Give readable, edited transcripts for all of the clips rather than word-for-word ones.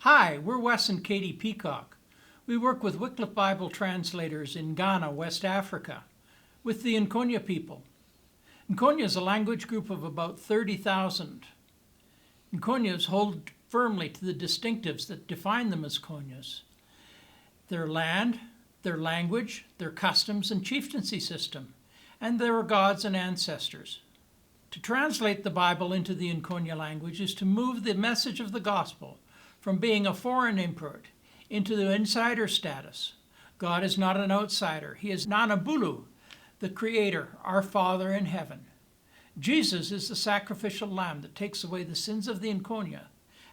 Hi, we're Wes and Katie Peacock. We work with Wycliffe Bible translators in Ghana, West Africa, with the Nkonya people. Nkonya is a language group of about 30,000. Nkonyas hold firmly to the distinctives that define them as Konyas: their land, their language, their customs and chieftaincy system, and their gods and ancestors. To translate the Bible into the Nkonya language is to move the message of the gospel from being a foreign import into the insider status. God is not an outsider. He is Nanabulu, the Creator, our Father in heaven. Jesus is the sacrificial lamb that takes away the sins of the Nkonya,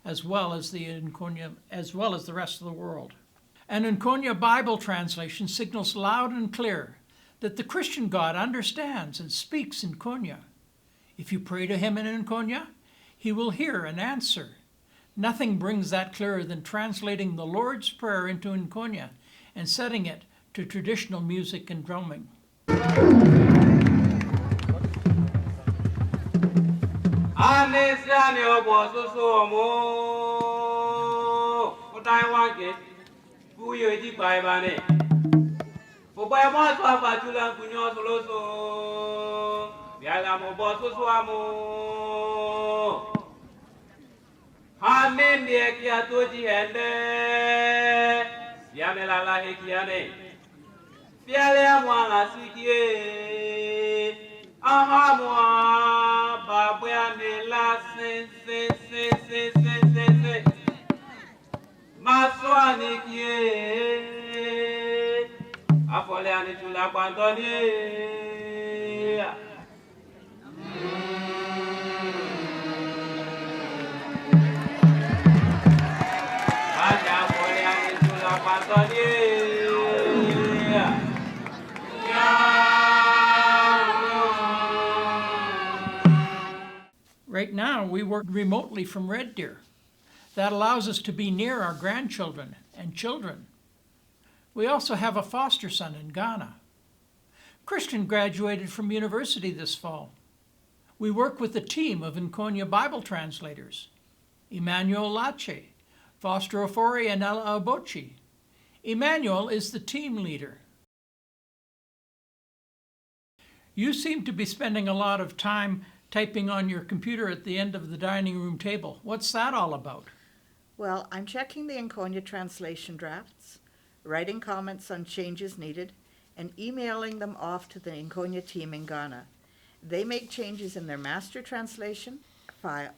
as well as the rest of the world. An Nkonya Bible translation signals loud and clear that the Christian God understands and speaks Nkonya. If you pray to him in Nkonya, he will hear and answer. Nothing brings that clearer than translating the Lord's Prayer into Nkonya and setting it to traditional music and drumming. Right now, we work remotely from Red Deer. That allows us to be near our grandchildren and children. We also have a foster son in Ghana. Christian graduated from university this fall. We work with a team of Nkonya Bible translators: Emmanuel Lache, Foster Ofori, and Ella Abochi. Emmanuel is the team leader. You seem to be spending a lot of time typing on your computer at the end of the dining room table. What's that all about? Well, I'm checking the Nkonya translation drafts, writing comments on changes needed, and emailing them off to the Nkonya team in Ghana. They make changes in their master translation file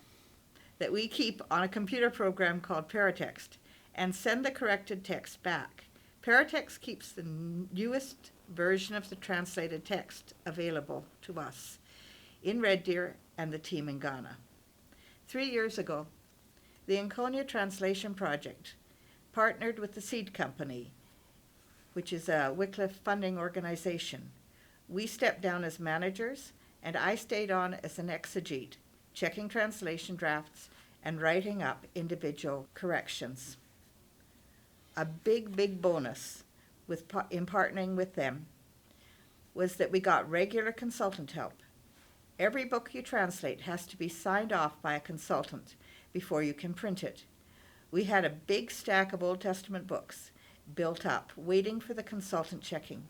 that we keep on a computer program called Paratext and send the corrected text back. Paratext keeps the newest version of the translated text available to us in Red Deer and the team in Ghana. 3 years ago, the Nkonya Translation Project partnered with the Seed Company, which is a Wycliffe funding organization. We stepped down as managers, and I stayed on as an exegete, checking translation drafts and writing up individual corrections. A big bonus in partnering with them was that we got regular consultant help. Every book you translate has to be signed off by a consultant before you can print it. We had a big stack of Old Testament books built up, waiting for the consultant checking.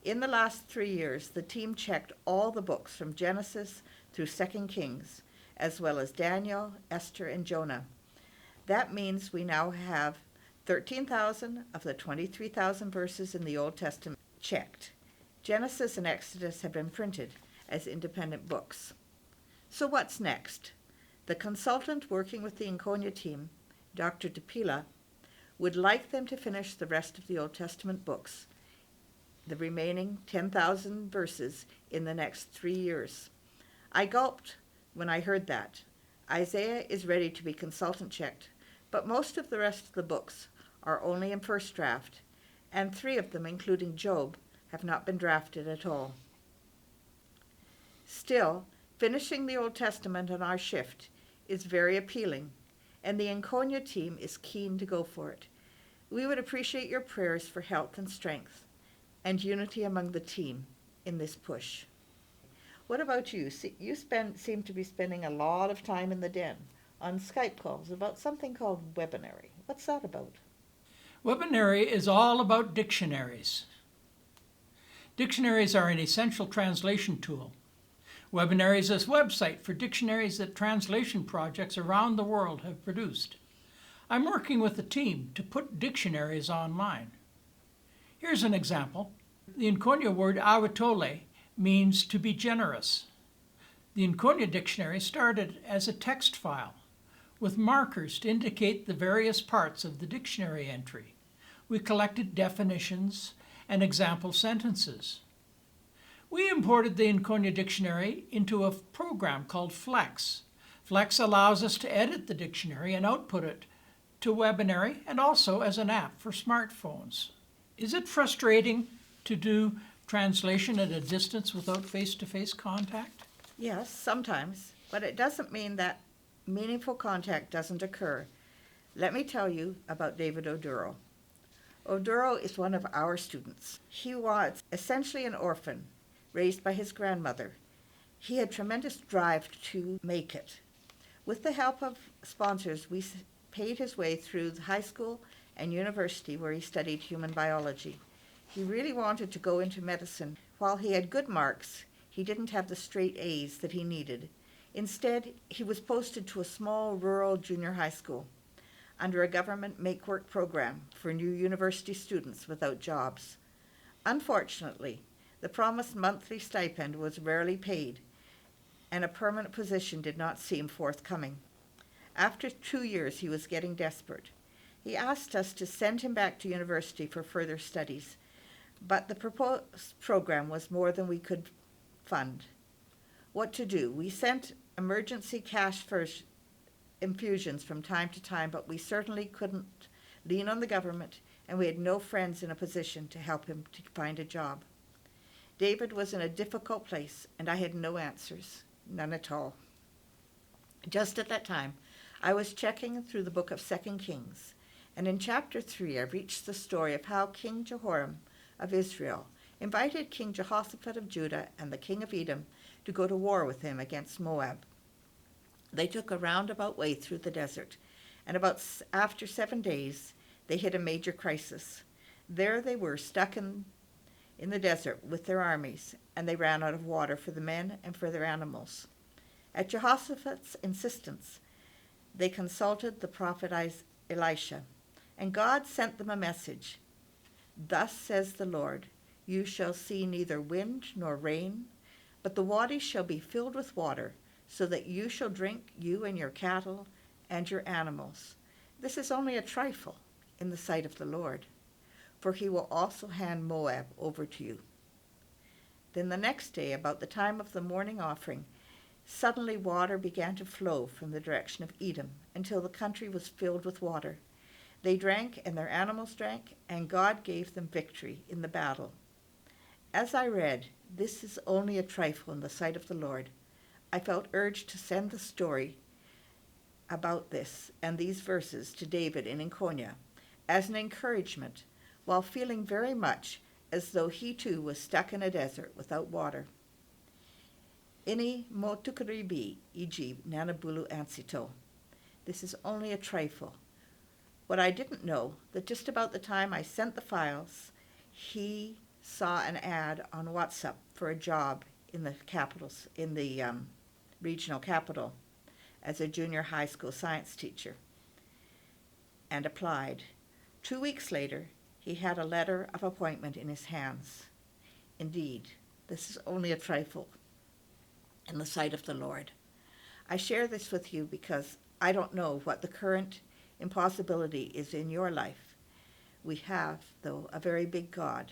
In the last 3 years, the team checked all the books from Genesis through 2 Kings, as well as Daniel, Esther, and Jonah. That means we now have 13,000 of the 23,000 verses in the Old Testament checked. Genesis and Exodus have been printed as independent books. So what's next? The consultant working with the Nkonya team, Dr. DePila, would like them to finish the rest of the Old Testament books, the remaining 10,000 verses, in the next 3 years. I gulped when I heard that. Isaiah is ready to be consultant checked, but most of the rest of the books are only in first draft, and 3 of them, including Job, have not been drafted at all. Still, finishing the Old Testament on our shift is very appealing, and the Nkonya team is keen to go for it. We would appreciate your prayers for health and strength and unity among the team in this push. What about you? You seem to be spending a lot of time in the den on Skype calls about something called Webinary. What's that about? Webinary is all about dictionaries. Dictionaries are an essential translation tool. Webinary is a website for dictionaries that translation projects around the world have produced. I'm working with a team to put dictionaries online. Here's an example. The Nkonya word awitole means to be generous. The Nkonya dictionary started as a text file with markers to indicate the various parts of the dictionary entry. We collected definitions and example sentences. We imported the Nkonya dictionary into a program called Flex. Flex allows us to edit the dictionary and output it to Webinary and also as an app for smartphones. Is it frustrating to do translation at a distance without face-to-face contact? Yes, sometimes, but it doesn't mean that meaningful contact doesn't occur. Let me tell you about David Oduro. Oduro is one of our students. He was essentially an orphan, raised by his grandmother. He had tremendous drive to make it. With the help of sponsors, we paid his way through the high school and university where he studied human biology. He really wanted to go into medicine. While he had good marks, he didn't have the straight A's that he needed. Instead, he was posted to a small rural junior high school under a government make-work program for new university students without jobs. Unfortunately, the promised monthly stipend was rarely paid, and a permanent position did not seem forthcoming. After 2 years, he was getting desperate. He asked us to send him back to university for further studies, but the proposed program was more than we could fund. What to do? We sent emergency cash infusions from time to time, but we certainly couldn't lean on the government, and we had no friends in a position to help him to find a job. David was in a difficult place, and I had no answers, none at all. Just at that time, I was checking through the book of 2 Kings, and in chapter 3 I reached the story of how King Jehoram of Israel invited King Jehoshaphat of Judah and the king of Edom to go to war with him against Moab. They took a roundabout way through the desert, and after 7 days, they hit a major crisis. There they were, stuck in the desert with their armies, and they ran out of water for the men and for their animals. At Jehoshaphat's insistence, they consulted the prophet Elisha, and God sent them a message. Thus says the Lord, you shall see neither wind nor rain, but the wadis shall be filled with water, so that you shall drink, you and your cattle and your animals. This is only a trifle in the sight of the Lord, for he will also hand Moab over to you. Then the next day, about the time of the morning offering, suddenly water began to flow from the direction of Edom until the country was filled with water. They drank and their animals drank, and God gave them victory in the battle. As I read, this is only a trifle in the sight of the Lord, I felt urged to send the story about this and these verses to David in Nkonya as an encouragement, while feeling very much as though he too was stuck in a desert without water. Ini mo tukaribi iji nanabulu ansito. This is only a trifle. What I didn't know, that just about the time I sent the files, he saw an ad on WhatsApp for a job in the capitals, in the regional capital, as a junior high school science teacher, and applied. 2 weeks later, he had a letter of appointment in his hands. Indeed, this is only a trifle in the sight of the Lord. I share this with you because I don't know what the current impossibility is in your life. We have, though, a very big God.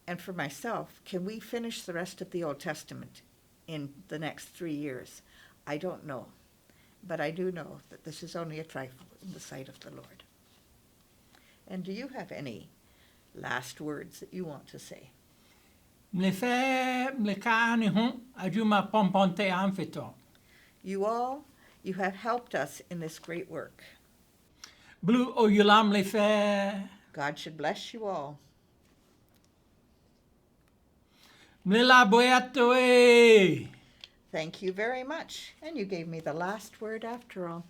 And for myself, can we finish the rest of the Old Testament in the next 3 years? I don't know. But I do know that this is only a trifle in the sight of the Lord. And do you have any last words that you want to say? You all, you have helped us in this great work. God should bless you all. Thank you very much. And you gave me the last word after all.